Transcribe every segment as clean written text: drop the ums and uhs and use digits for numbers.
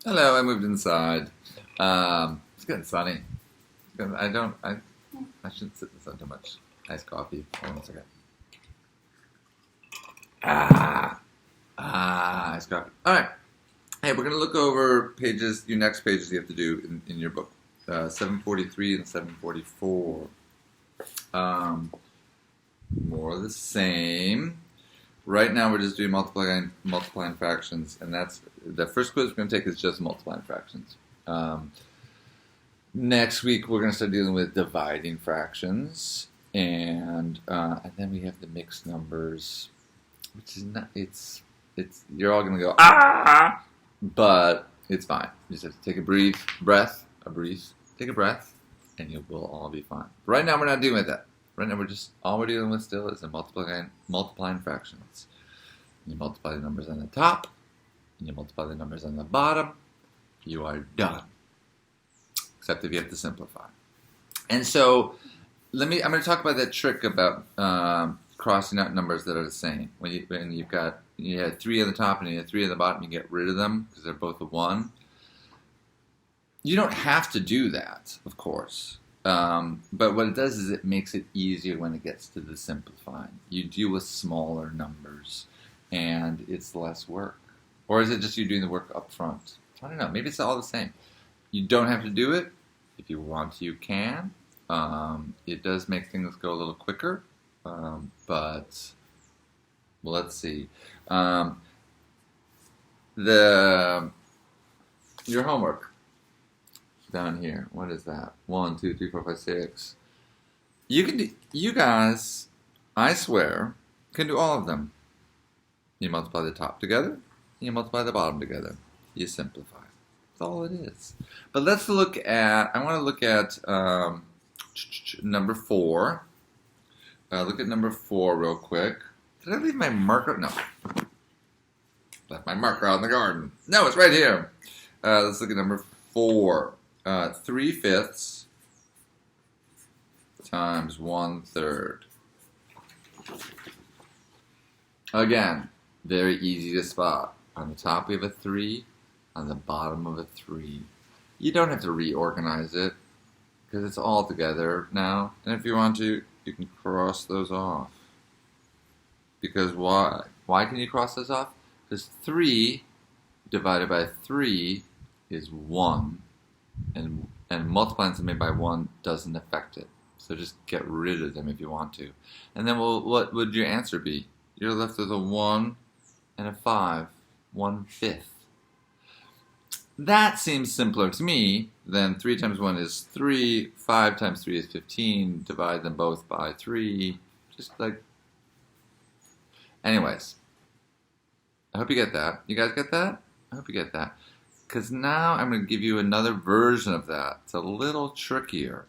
Hello, I moved inside. It's getting sunny. I shouldn't sit in the sun too much. Iced coffee. Hold on a second. Ah, iced coffee. All right. Hey, we're gonna look over pages. Your next pages you have to do in your book, 743 and 744. More of the same. Right now we're just doing multiplying fractions, and that's the first quiz we're going to take is just multiplying fractions. Next week we're going to start dealing with dividing fractions, and then we have the mixed numbers, which is not. It's you're all going to go but it's fine. You just have to take a breath, take a breath, and you will all be fine. But right now we're not dealing with that. Right now all we're dealing with still is the multiplying fractions. You multiply the numbers on the top, and you multiply the numbers on the bottom. You are done. Except if you have to simplify. And so I'm going to talk about that trick about crossing out numbers that are the same. When you had 3 on the top and you had 3 on the bottom, you get rid of them because they're both a 1. You don't have to do that, of course. But what it does is it makes it easier when it gets to the simplifying. You deal with smaller numbers, and it's less work. Or is it just you doing the work up front? I don't know. Maybe it's all the same. You don't have to do it. If you want to, you can. It does make things go a little quicker. But let's see. Your homework. Down here, what is that? 1, 2, 3, 4, 5, 6. You guys, I swear, can do all of them. You multiply the top together, you multiply the bottom together. You simplify. That's all it is. But I want to look at number 4. Look at number 4 real quick. Did I leave my marker? No. Left my marker out in the garden. No, it's right here. Let's look at number 4. 3/5 times 1/3. Again, very easy to spot. On the top we have a 3, on the bottom of a 3. You don't have to reorganize it because it's all together now. And if you want to, you can cross those off. Because why? Why can you cross those off? Because 3 divided by 3 is 1. And multiplying something by 1 doesn't affect it. So just get rid of them if you want to. And then what would your answer be? You're left with a 1 and a 5. 1/5. That seems simpler to me than 3 times 1 is 3, 5 times 3 is 15, divide them both by 3. Just like... Anyways, I hope you get that. You guys get that? I hope you get that. Because now I'm going to give you another version of that. It's a little trickier.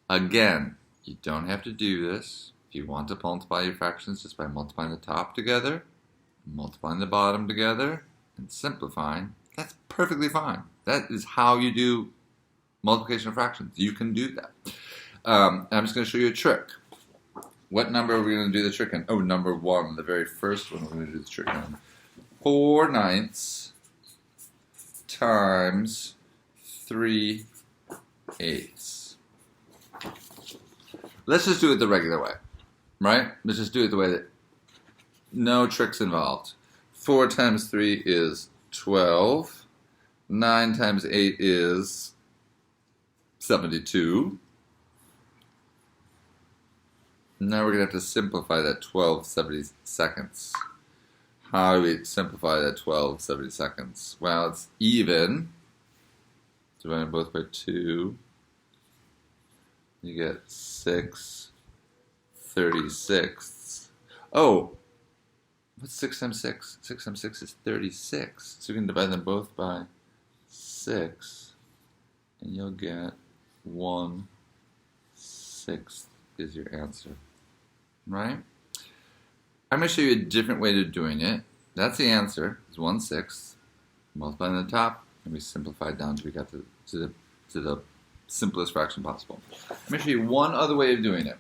Again, you don't have to do this. If you want to multiply your fractions just by multiplying the top together, multiplying the bottom together, and simplifying, that's perfectly fine. That is how you do multiplication of fractions. You can do that. I'm just going to show you a trick. What number are we going to do the trick in? Oh, number 1, the very first one we're going to do the trick in. 4/9 times 3/8. Let's just do it the regular way, right? Let's just do it the way that no tricks involved. 4 times 3 is 12. 9 times 8 is 72. Now we're going to have to simplify that 12 70-seconds. How do we simplify that 12 70-seconds? Well, it's even. Divided both by 2. You get 6 36. Oh, what's 6 times 6? 6 times 6 is 36. So you can divide them both by 6. And you'll get 1/6 is your answer. Right? I'm going to show you a different way of doing it. That's the answer. It's 1/6. Multiply on the top, and we simplify it down until we got to the simplest fraction possible. I'm going to show you one other way of doing it.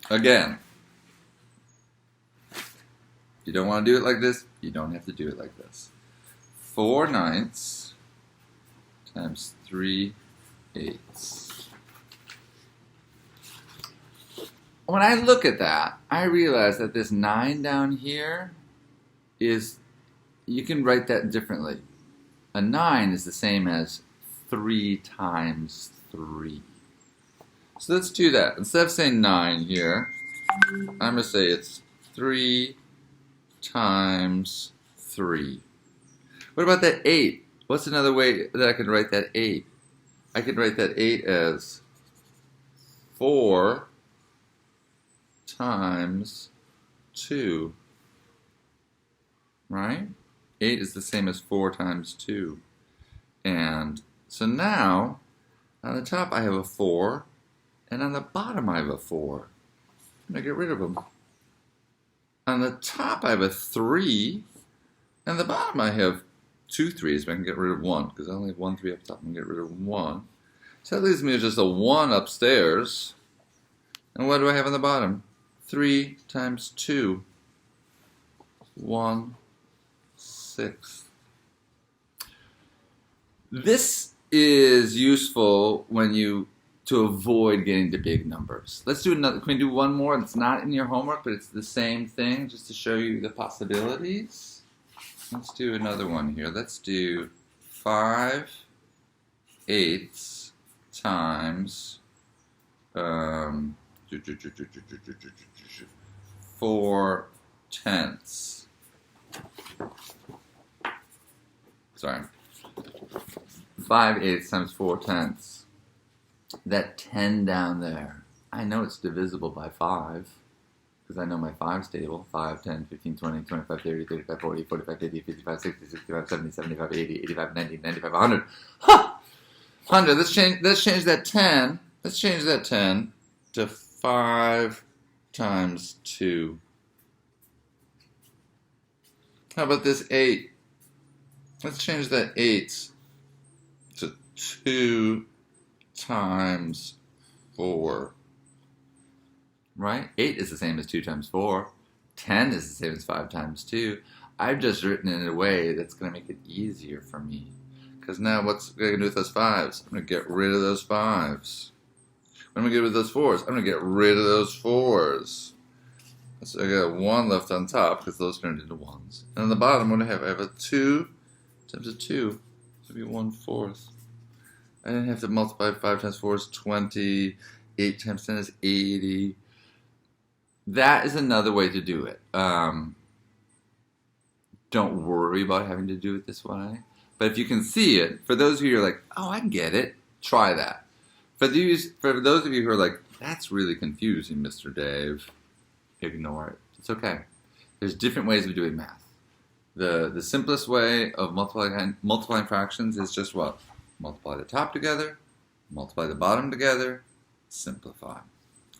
Again, if you don't want to do it like this, you don't have to do it like this. 4/9 times 3/8. When I look at that, I realize that this 9 down here is, you can write that differently. A 9 is the same as 3 times 3. So let's do that. Instead of saying 9 here, I'm going to say it's 3 times 3. What about that 8? What's another way that I can write that 8? I can write that 8 as 4 times 2. Right? 8 is the same as 4 times 2. And so now, on the top I have a 4, and on the bottom I have a 4. I'm going to get rid of them. On the top I have a 3, and the bottom I have 2 3s, but I can get rid of 1, because I only have 1 3 up top. I'm going to get rid of 1. So that leaves me with just a 1 upstairs. And what do I have on the bottom? 3 times 2. 1/6. This is useful when to avoid getting to big numbers. Let's do another. Can we do one more? It's not in your homework, but it's the same thing, just to show you the possibilities. Let's do another one here. Let's do 5/8 times 4/10. Sorry. 5/8 times 4/10. That 10 down there, I know it's divisible by 5, because I know my 5's table. 5, 10, 15, 20, 25, 30, 35, 40, 45, 50, 55, 60, 65, 70, 75, 80, 85, 90, 95, 100. Ha! 100. Let's change that 10. Let's change that 10 to 5 times 2. How about this 8? Let's change that 8 to 2 times 4. Right? 8 is the same as 2 times 4. 10 is the same as 5 times 2. I've just written it in a way that's going to make it easier for me. Because now what's going to do with those 5s? I'm going to get rid of those 5s. When I'm going to get rid of those 4s, I'm going to get rid of those 4s. So I got 1 left on top because those turned into 1s. And on the bottom, what do I have? I have a 2 times a 2. So it'll be 1/4. I didn't have to multiply 5 times 4 is 20. 8 times 10 is 80. That is another way to do it. Don't worry about having to do it this way. But if you can see it, for those of you who are like, oh, I get it, try that. For those of you who are like, that's really confusing, Mr. Dave, ignore it. It's okay. There's different ways of doing math. The simplest way of multiplying fractions is just what? Multiply the top together, multiply the bottom together, simplify.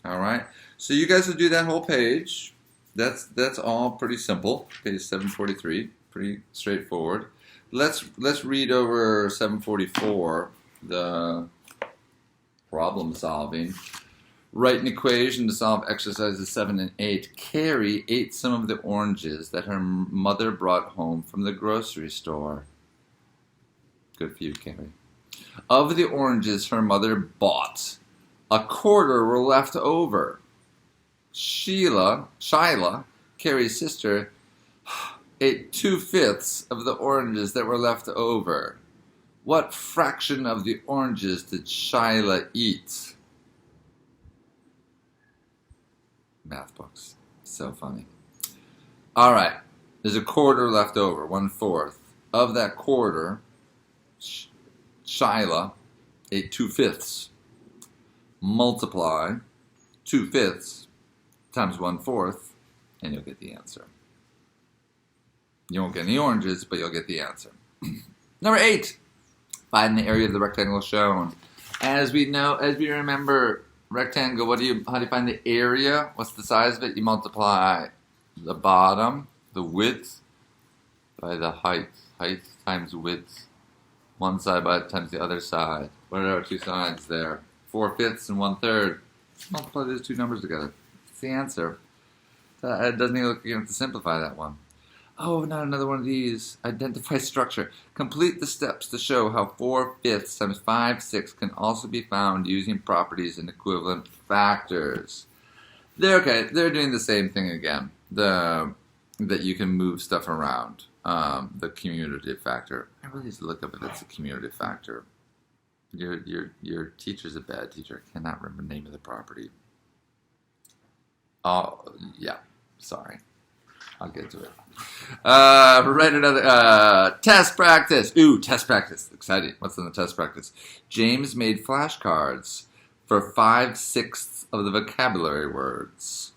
All right? So you guys will do that whole page. That's all pretty simple. Page 743, pretty straightforward. Let's read over 744, the problem solving. Write an equation to solve exercises 7 and 8. Carrie ate some of the oranges that her mother brought home from the grocery store. Good for you, Carrie. Of the oranges her mother bought, a quarter were left over. Shyla, Carrie's sister, ate 2/5 of the oranges that were left over. What fraction of the oranges did Shyla eat? Math books. So funny. All right. There's a quarter left over, 1/4. Of that quarter, Shyla ate 2/5. Multiply 2/5 times 1/4, and you'll get the answer. You won't get any oranges, but you'll get the answer. Number 8. Find the area of the rectangle shown. As we remember, rectangle, how do you find the area? What's the size of it? You multiply the bottom, the width, by the height. Height times width. One side times the other side. What are our two sides there? 4/5 and 1/3. Multiply those two numbers together. It's the answer. It doesn't even look, you have to simplify that one. Oh, not another one of these. Identify structure. Complete the steps to show how 4/5 times 5/6 can also be found using properties and equivalent factors. They're doing the same thing again. That you can move stuff around. The commutative factor. I really need to look up if it's a commutative factor. Your teacher's a bad teacher. I cannot remember the name of the property. Oh, yeah. Sorry. I'll get to it. Write another test practice. Ooh, test practice. Exciting. What's in the test practice? James made flashcards for 5/6 of the vocabulary words.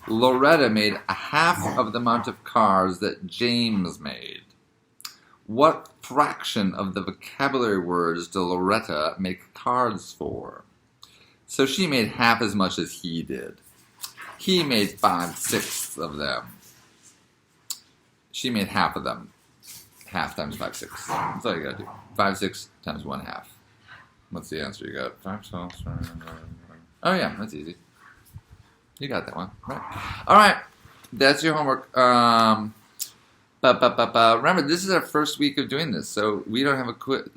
Loretta made a half of the amount of cards that James made. What fraction of the vocabulary words did Loretta make cards for? So she made half as much as he did. He made 5/6 of them. She made half of them. Half times 5/6. That's all you gotta do. 5/6 times 1/2. What's the answer you got? 5/12. Oh yeah, that's easy. You got that one, right? All right, that's your homework. Remember, this is our first week of doing this, so we don't have a quiz.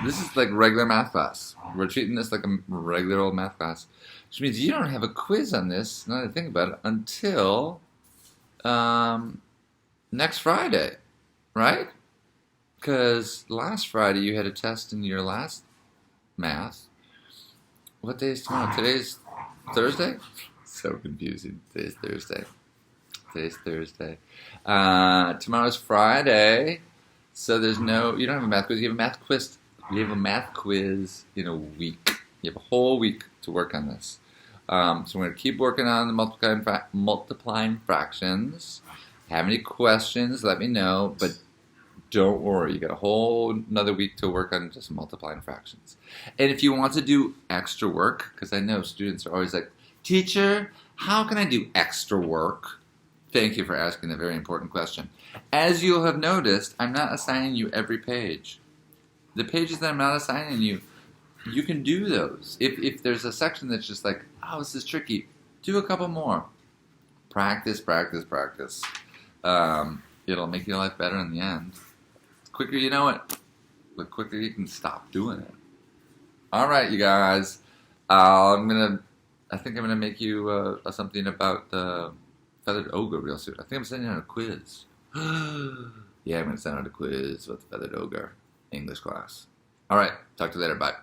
This is like regular math class. We're treating this like a regular old math class, which means you don't have a quiz on this. Now that I think about it, until next Friday, right? Because last Friday you had a test in your last math. What day is tomorrow? Today's Thursday? So confusing. Today's Thursday. Tomorrow's Friday. So you don't have a math quiz. You have a math quiz. You have a math quiz in a week. You have a whole week to work on this. So we're going to keep working on the multiplying fractions. Have any questions, let me know. But don't worry, you got a whole another week to work on just multiplying fractions. And if you want to do extra work, because I know students are always like, teacher, how can I do extra work? Thank you for asking that very important question. As you'll have noticed, I'm not assigning you every page. The pages that I'm not assigning you, you can do those. If there's a section that's just like, oh, this is tricky, do a couple more. Practice. It'll make your life better in the end. The quicker you know it, the quicker you can stop doing it. All right, you guys. I think I'm gonna make you something about the feathered ogre real soon. I think I'm sending out a quiz. Yeah, I'm gonna send out a quiz about the feathered ogre English class. All right, talk to you later. Bye.